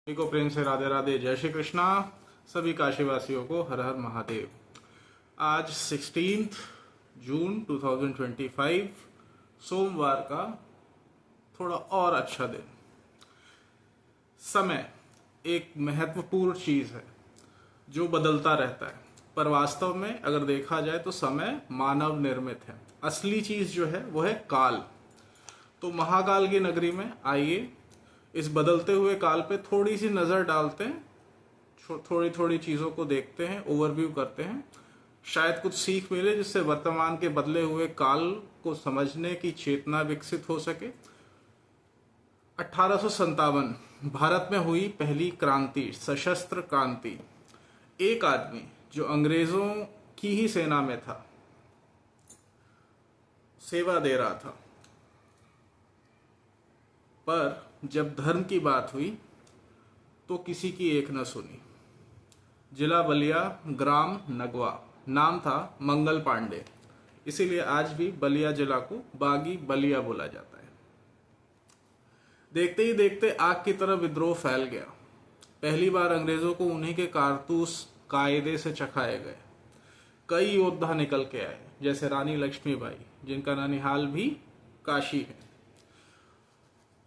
सभी को प्रेम से राधे राधे, जय श्री कृष्णा। सभी काशीवासियों को हर हर महादेव। आज 16 जून 2025 सोमवार का थोड़ा और अच्छा दिन। समय एक महत्वपूर्ण चीज है जो बदलता रहता है, पर वास्तव में अगर देखा जाए तो समय मानव निर्मित है। असली चीज जो है वो है काल। तो महाकाल की नगरी में आइए इस बदलते हुए काल पे थोड़ी सी नजर डालते हैं, थोड़ी थोड़ी चीजों को देखते हैं, ओवरव्यू करते हैं। शायद कुछ सीख मिले जिससे वर्तमान के बदले हुए काल को समझने की चेतना विकसित हो सके। 1857 भारत में हुई पहली क्रांति, सशस्त्र क्रांति। एक आदमी जो अंग्रेजों की ही सेना में था, सेवा दे रहा था, पर जब धर्म की बात हुई तो किसी की एक न सुनी। जिला बलिया, ग्राम नगवा, नाम था मंगल पांडे। इसीलिए आज भी बलिया जिला को बागी बलिया बोला जाता है। देखते ही देखते आग की तरह विद्रोह फैल गया। पहली बार अंग्रेजों को उन्हीं के कारतूस कायदे से चखाए गए। कई योद्धा निकल के आए, जैसे रानी लक्ष्मीबाई, जिनका ननिहाल भी काशी है।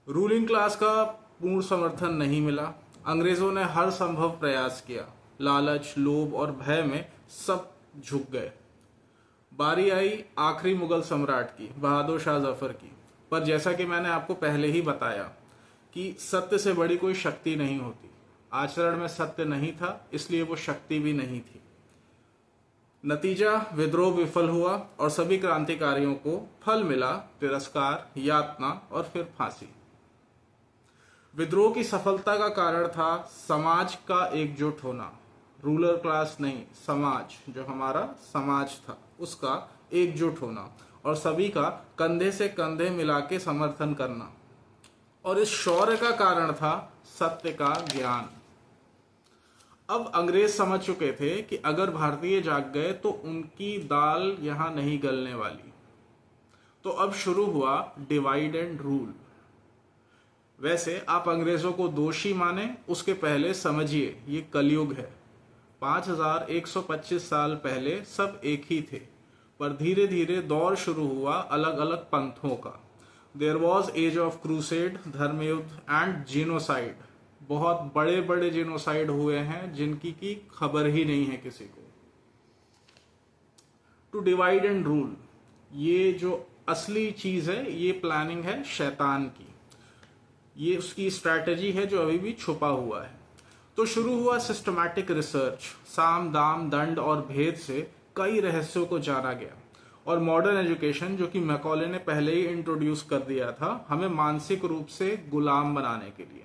रूलिंग क्लास का पूर्ण समर्थन नहीं मिला। अंग्रेजों ने हर संभव प्रयास किया। लालच, लोभ और भय में सब झुक गए। बारी आई आखिरी मुगल सम्राट की, बहादुर शाह जफर की। पर जैसा कि मैंने आपको पहले ही बताया कि सत्य से बड़ी कोई शक्ति नहीं होती। आचरण में सत्य नहीं था, इसलिए वो शक्ति भी नहीं थी। नतीजा, विद्रोह विफल हुआ और सभी क्रांतिकारियों को फल मिला, तिरस्कार, यातना और फिर फांसी। विद्रोह की सफलता का कारण था समाज का एकजुट होना। रूलर क्लास नहीं, समाज, जो हमारा समाज था उसका एकजुट होना और सभी का कंधे से कंधे मिला के समर्थन करना। और इस शौर्य का कारण था सत्य का ज्ञान। अब अंग्रेज समझ चुके थे कि अगर भारतीय जाग गए तो उनकी दाल यहां नहीं गलने वाली। तो अब शुरू हुआ डिवाइड एंड रूल। वैसे आप अंग्रेजों को दोषी माने, उसके पहले समझिए ये कलयुग है। 5125 साल पहले सब एक ही थे, पर धीरे धीरे दौर शुरू हुआ अलग अलग पंथों का। There was age of crusade, धर्मयुद्ध एंड जीनोसाइड। बहुत बड़े बड़े जीनोसाइड हुए हैं जिनकी की खबर ही नहीं है किसी को। टू डिवाइड एंड रूल, ये जो असली चीज है, ये प्लानिंग है शैतान की। ये उसकी स्ट्रैटेजी है जो अभी भी छुपा हुआ है। तो शुरू हुआ सिस्टमैटिक रिसर्च। साम, दाम, दंड और भेद से कई रहस्यों को जाना गया। और मॉडर्न एजुकेशन, जो कि मैकॉले ने पहले ही इंट्रोड्यूस कर दिया था, हमें मानसिक रूप से गुलाम बनाने के लिए,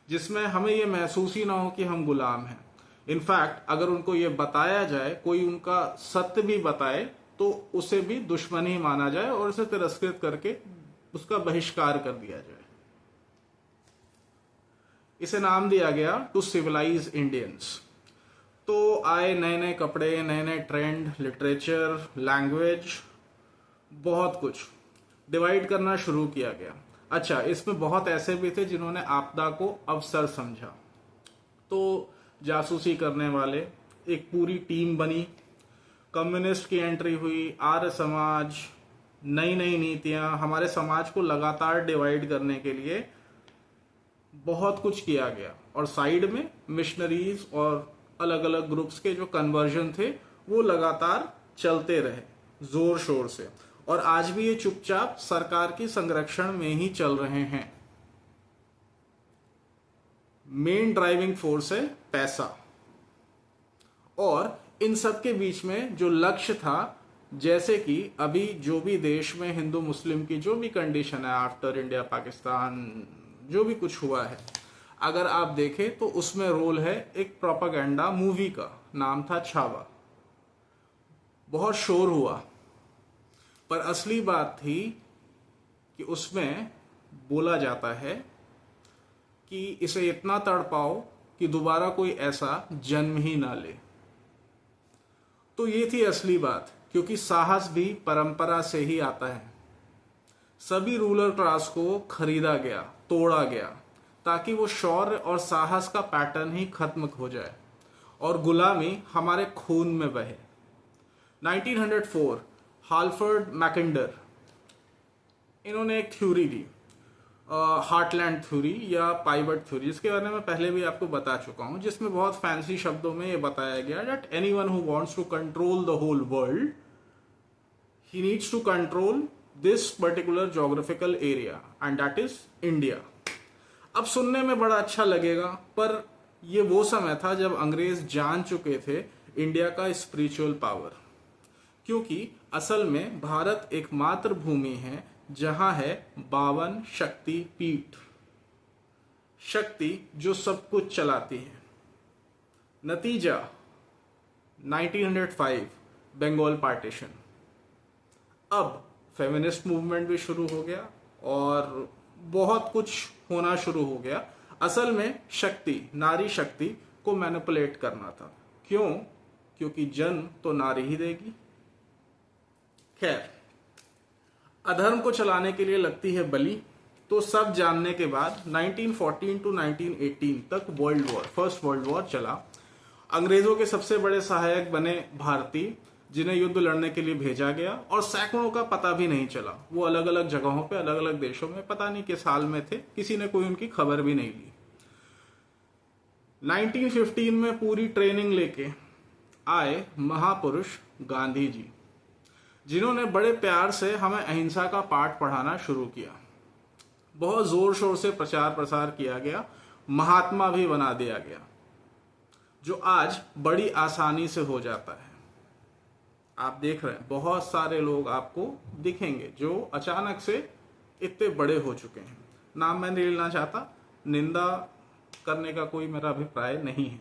जिसमें हमें यह महसूस ही ना हो कि हम गुलाम हैं। इनफैक्ट अगर उनको ये बताया जाए, कोई उनका सत्य भी बताए, तो उसे भी दुश्मन ही माना जाए और उसे तिरस्कृत करके उसका बहिष्कार कर दिया जाए। इसे नाम दिया गया टू सिविलाइज इंडियंस। तो आए नए नए कपड़े, नए नए ट्रेंड, लिटरेचर, लैंग्वेज, बहुत कुछ डिवाइड करना शुरू किया गया। अच्छा, इसमें बहुत ऐसे भी थे जिन्होंने आपदा को अवसर समझा। तो जासूसी करने वाले एक पूरी टीम बनी। कम्युनिस्ट की एंट्री हुई, आर्य समाज, नई नई नीतियां। हमारे समाज को लगातार डिवाइड करने के लिए बहुत कुछ किया गया। और साइड में मिशनरीज और अलग अलग ग्रुप्स के जो कन्वर्जन थे वो लगातार चलते रहे जोर शोर से। और आज भी ये चुपचाप सरकार की संरक्षण में ही चल रहे हैं। मेन ड्राइविंग फोर्स है पैसा। और इन सब के बीच में जो लक्ष्य था, जैसे कि अभी जो भी देश में हिंदू मुस्लिम की जो भी कंडीशन है आफ्टर इंडिया पाकिस्तान, जो भी कुछ हुआ है, अगर आप देखें तो उसमें रोल है एक प्रोपागेंडा मूवी का, नाम था छावा। बहुत शोर हुआ, पर असली बात थी कि उसमें बोला जाता है कि इसे इतना तड़पाओ कि दोबारा कोई ऐसा जन्म ही ना ले। तो ये थी असली बात, क्योंकि साहस भी परंपरा से ही आता है। सभी रूलर क्लास को खरीदा गया, तोड़ा गया, ताकि वो शौर्य और साहस का पैटर्न ही खत्म हो जाए और गुलामी हमारे खून में बहे। 1904 हाल्फर्ड मैकिंडर, इन्होंने एक थ्योरी दी, हार्टलैंड थ्योरी या पाइवट थ्योरी, जिसके बारे में पहले भी आपको बता चुका हूं, जिसमें बहुत फैंसी शब्दों में ये बताया गया that anyone who wants to control the whole world, he needs to control this particular geographical area and that is India। अब सुनने में बड़ा अच्छा लगेगा, पर ये वो समय था जब अंग्रेज जान चुके थे इंडिया का स्पिरिचुअल पावर, क्योंकि असल में भारत एकमात्र भूमि है जहां है 52 शक्ति पीठ, शक्ति जो सब कुछ चलाती है। नतीजा 1905 बंगाल पार्टीशन। अब फेमिनिस्ट मूवमेंट भी शुरू हो गया और बहुत कुछ होना शुरू हो गया। असल में शक्ति, नारी शक्ति को मैनिपुलेट करना था। क्यों? क्योंकि जन्म तो नारी ही देगी। खैर, अधर्म को चलाने के लिए लगती है बलि। तो सब जानने के बाद 1914 टू 1918 तक फर्स्ट वर्ल्ड वॉर चला। अंग्रेजों के सबसे बड़े सहायक बने भारतीय, जिन्हें युद्ध लड़ने के लिए भेजा गया और सैकड़ों का पता भी नहीं चला। वो अलग अलग जगहों पे, अलग अलग देशों में पता नहीं किस हाल में थे, किसी ने कोई उनकी खबर भी नहीं ली। 1915 में पूरी ट्रेनिंग लेके आए महापुरुष गांधी जी, जिन्होंने बड़े प्यार से हमें अहिंसा का पाठ पढ़ाना शुरू किया। बहुत जोर शोर से प्रचार प्रसार किया गया, महात्मा भी बना दिया गया, जो आज बड़ी आसानी से हो जाता है। आप देख रहे हैं बहुत सारे लोग आपको दिखेंगे जो अचानक से इतने बड़े हो चुके हैं। नाम मैं नहीं लेना चाहता, निंदा करने का कोई मेरा अभिप्राय नहीं है।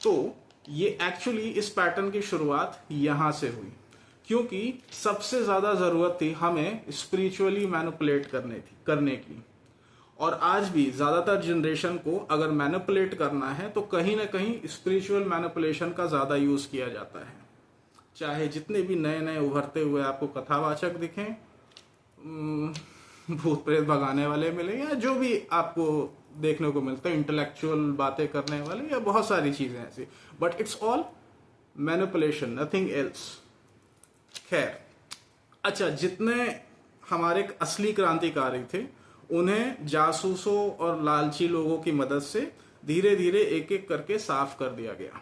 तो ये एक्चुअली इस पैटर्न की शुरुआत यहां से हुई, क्योंकि सबसे ज्यादा जरूरत थी हमें स्पिरिचुअली मैनिपुलेट करने की। और आज भी ज्यादातर जनरेशन को अगर मैनिपुलेट करना है तो कहीं ना कहीं स्पिरिचुअल मैनिपुलेशन का ज्यादा यूज किया जाता है। चाहे जितने भी नए नए उभरते हुए आपको कथावाचक दिखें, भूत प्रेत भगाने वाले मिले, या जो भी आपको देखने को मिलता है, इंटेलेक्चुअल बातें करने वाले, या बहुत सारी चीजें ऐसी, but it's all manipulation, nothing else. खैर, अच्छा, जितने हमारे असली क्रांतिकारी थे उन्हें जासूसों और लालची लोगों की मदद से धीरे धीरे एक एक करके साफ कर दिया गया।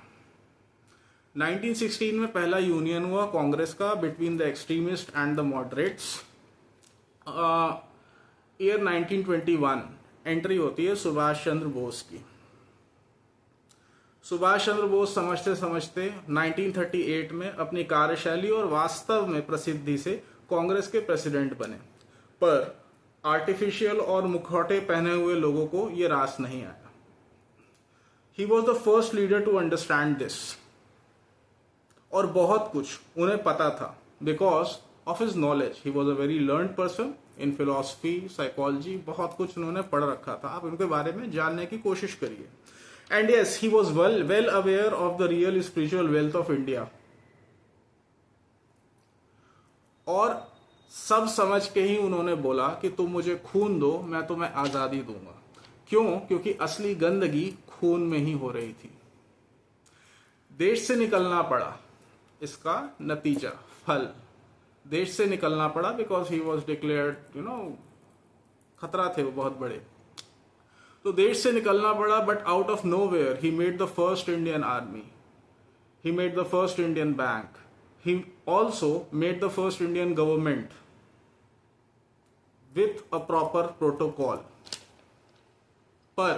1916 में पहला यूनियन हुआ कांग्रेस का between the extremist and the moderates. Year 1921 entry होती है सुभाष चंद्र बोस की। सुभाष चंद्र बोस समझते समझते 1938 में अपनी कार्यशैली और वास्तव में प्रसिद्धि से कांग्रेस के प्रेसिडेंट बने, पर आर्टिफिशियल और मुखौटे पहने हुए लोगों को यह रास नहीं आया। He was the first leader to understand this, और बहुत कुछ उन्हें पता था because of his knowledge. He was a very learned person in philosophy, psychology, बहुत कुछ उन्होंने पढ़ रखा था। आप उनके बारे में जानने की कोशिश करिए। And yes, he was well aware of the real spiritual wealth of India. और सब समझ के ही उन्होंने बोला कि तुम मुझे खून दो, मैं तुम्हें आजादी दूंगा। क्यों? क्योंकि असली गंदगी खून में ही हो रही थी। देश से निकलना पड़ा, इसका नतीजा, फल, देश से निकलना पड़ा बिकॉज ही वॉज डिक्लेयर्ड, खतरा थे वो बहुत बड़े। तो देश से निकलना पड़ा, but out of nowhere he made the first Indian army, he made the first Indian bank, he also made the first Indian government with a proper protocol. पर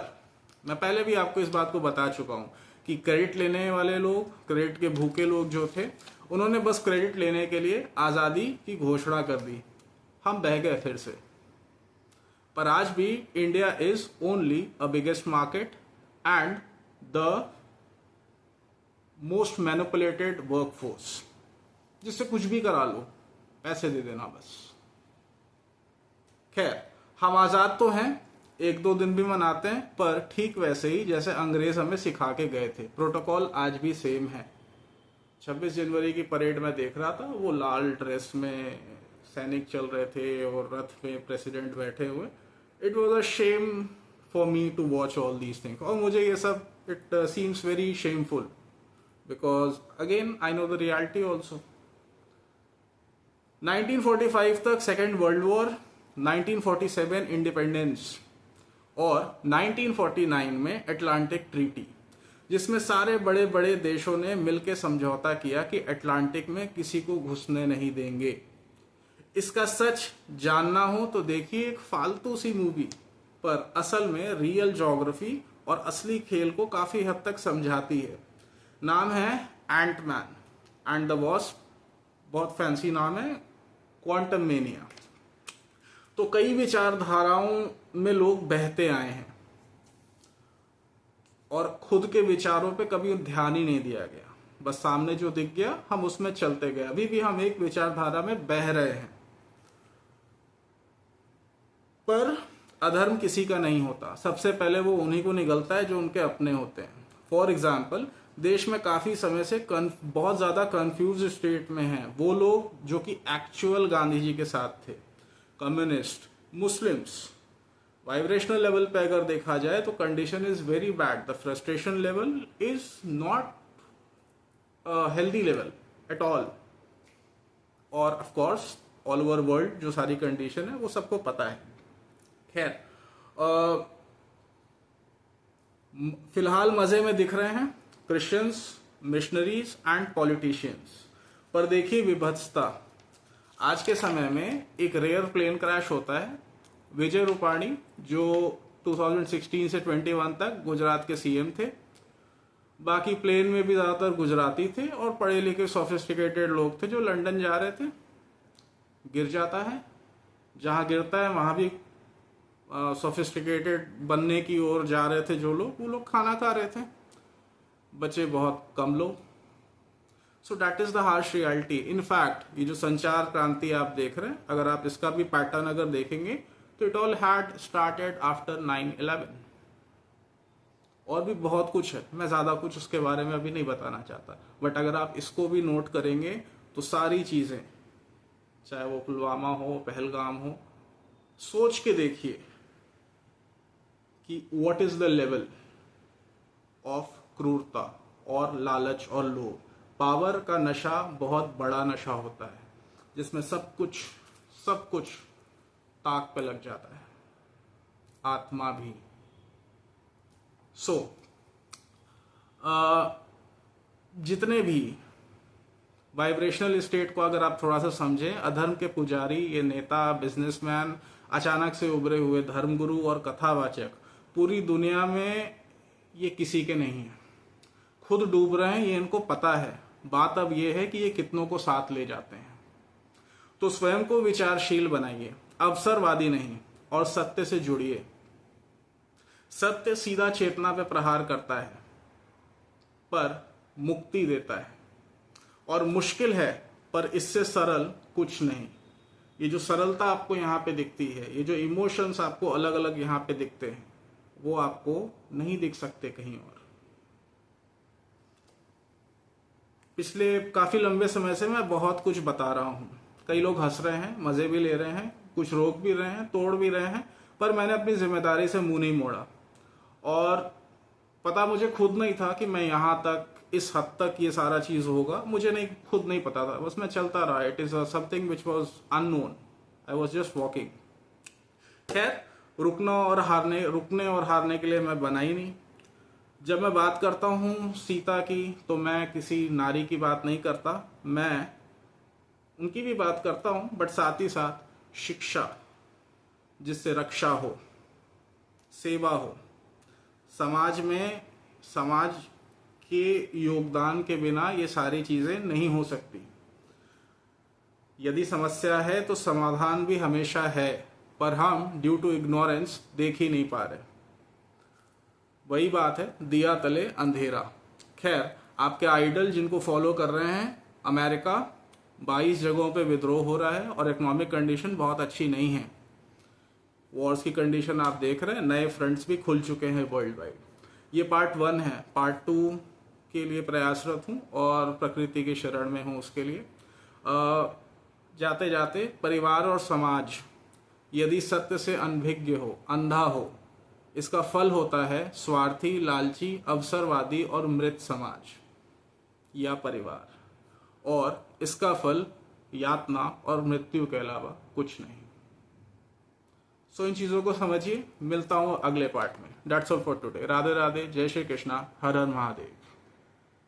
मैं पहले भी आपको इस बात को बता चुका हूं कि क्रेडिट लेने वाले लोग, क्रेडिट के भूखे लोग जो थे, उन्होंने बस क्रेडिट लेने के लिए आजादी की घोषणा कर दी। हम बह गए फिर से। पर आज भी India is only a biggest market and the most manipulated workforce, जिससे कुछ भी करा लो, पैसे दे देना बस। खैर, हम आजाद तो हैं, एक दो दिन भी मनाते हैं, पर ठीक वैसे ही जैसे अंग्रेज हमें सिखा के गए थे। प्रोटोकॉल आज भी सेम है। 26 जनवरी की परेड में देख रहा था, वो लाल ड्रेस में सैनिक चल रहे थे और रथ में प्रेसिडेंट बैठे हुए। It was a for me to watch all these things, और मुझे ये सब it seems very shameful because again I know the reality also. 1945 तक सेकेंड वर्ल्ड वॉर, 1947 इंडिपेंडेंस और 1949 में अटलांटिक ट्रीटी, जिसमें सारे बड़े बड़े देशों ने मिलकर समझौता किया कि अटलांटिक में किसी को घुसने नहीं देंगे। इसका सच जानना हो तो देखिए एक फालतू सी मूवी, पर असल में रियल ज्योग्राफी और असली खेल को काफी हद तक समझाती है। नाम है एंटमैन एंड द वॉस्प, बहुत फैंसी नाम है, क्वांटम मेनिया। तो कई विचारधाराओं में लोग बहते आए हैं और खुद के विचारों पे कभी ध्यान ही नहीं दिया गया, बस सामने जो दिख गया हम उसमें चलते गए। अभी भी हम एक विचारधारा में बह रहे हैं। पर अधर्म किसी का नहीं होता, सबसे पहले वो उन्हीं को निगलता है जो उनके अपने होते हैं। फॉर एग्जाम्पल, देश में काफी समय से बहुत ज्यादा कंफ्यूज स्टेट में हैं वो लोग जो कि एक्चुअल गांधी जी के साथ थे, कम्युनिस्ट, मुस्लिम्स। वाइब्रेशनल लेवल पे अगर देखा जाए तो condition is very bad, the frustration level is not healthy level at all. और of course all over world जो सारी कंडीशन है वो सबको पता है। खैर, फिलहाल मजे में दिख रहे हैं क्रिश्चियंस, मिशनरीज एंड पॉलिटिशियंस, पर देखिए विभत्सता। आज के समय में एक रेयर प्लेन क्रैश होता है, विजय रूपाणी जो 2016 से 21 तक गुजरात के सीएम थे, बाकी प्लेन में भी ज्यादातर गुजराती थे और पढ़े लिखे सोफिस्टिकेटेड लोग थे जो लंदन जा रहे थे। गिर जाता है, जहां गिरता है वहां भी सोफिस्टिकेटेड बनने की ओर जा रहे थे जो लोग, वो लोग खाना खा रहे थे, बचे बहुत कम लोग। So that is the harsh reality. In fact ये जो संचार क्रांति आप देख रहे हैं, अगर आप इसका भी पैटर्न अगर देखेंगे तो it all had started after 9/11। और भी बहुत कुछ है, मैं ज्यादा कुछ उसके बारे में अभी नहीं बताना चाहता, बट अगर आप इसको भी नोट करेंगे तो सारी चीजें, चाहे वो पुलवामा हो, पहलगाम हो, सोच के देखिए कि what is the level of क्रूरता और लालच और लोभ। पावर का नशा बहुत बड़ा नशा होता है जिसमें सब कुछ ताक पे लग जाता है, आत्मा भी। जितने भी वाइब्रेशनल स्टेट को अगर आप थोड़ा सा समझें, अधर्म के पुजारी, ये नेता, बिजनेसमैन, अचानक से उभरे हुए धर्मगुरु और कथावाचक पूरी दुनिया में ये किसी के नहीं है। खुद डूब रहे हैं, ये इनको पता है। बात अब ये है कि ये कितनों को साथ ले जाते हैं। तो स्वयं को विचारशील बनाइए, अवसरवादी नहीं, और सत्य से जुड़िए। सत्य सीधा चेतना पे प्रहार करता है पर मुक्ति देता है, और मुश्किल है पर इससे सरल कुछ नहीं। ये जो सरलता आपको यहाँ पे दिखती है, ये जो इमोशंस आपको अलग अलग यहाँ पे दिखते हैं, वो आपको नहीं दिख सकते कहीं और। पिछले काफी लंबे समय से मैं बहुत कुछ बता रहा हूँ, कई लोग हंस रहे हैं, मजे भी ले रहे हैं, कुछ रोक भी रहे हैं, तोड़ भी रहे हैं, पर मैंने अपनी जिम्मेदारी से मुंह नहीं मोड़ा। और पता मुझे खुद नहीं था कि मैं यहाँ तक, इस हद तक ये सारा चीज होगा, मुझे नहीं, खुद नहीं पता था, बस मैं चलता रहा। It is something which was unknown, I was just walking. खैर, रुकने और हारने के लिए मैं बना ही नहीं। जब मैं बात करता हूँ सीता की तो मैं किसी नारी की बात नहीं करता, मैं उनकी भी बात करता हूँ, बट साथ ही साथ शिक्षा, जिससे रक्षा हो, सेवा हो। समाज के योगदान के बिना ये सारी चीजें नहीं हो सकती। यदि समस्या है तो समाधान भी हमेशा है, पर हम ड्यू टू इग्नोरेंस देख ही नहीं पा रहे। वही बात है, दिया तले अंधेरा। खैर, आपके आइडल जिनको फॉलो कर रहे हैं, अमेरिका 22 जगहों पे विद्रोह हो रहा है और इकोनॉमिक कंडीशन बहुत अच्छी नहीं है। वॉर्स की कंडीशन आप देख रहे हैं, नए फ्रंट्स भी खुल चुके हैं वर्ल्ड वाइड। ये पार्ट 1 है, पार्ट 2 के लिए प्रयासरत हूँ और प्रकृति की शरण में हूँ उसके लिए। जाते जाते परिवार और समाज यदि सत्य से अनभिज्ञ हो, अंधा हो, इसका फल होता है स्वार्थी, लालची, अवसरवादी और मृत समाज या परिवार, और इसका फल यातना और मृत्यु के अलावा कुछ नहीं। सो इन चीजों को समझिए। मिलता हूं अगले पार्ट में। That's all for today. Radhe Radhe, जय श्री कृष्णा, हर हर महादेव।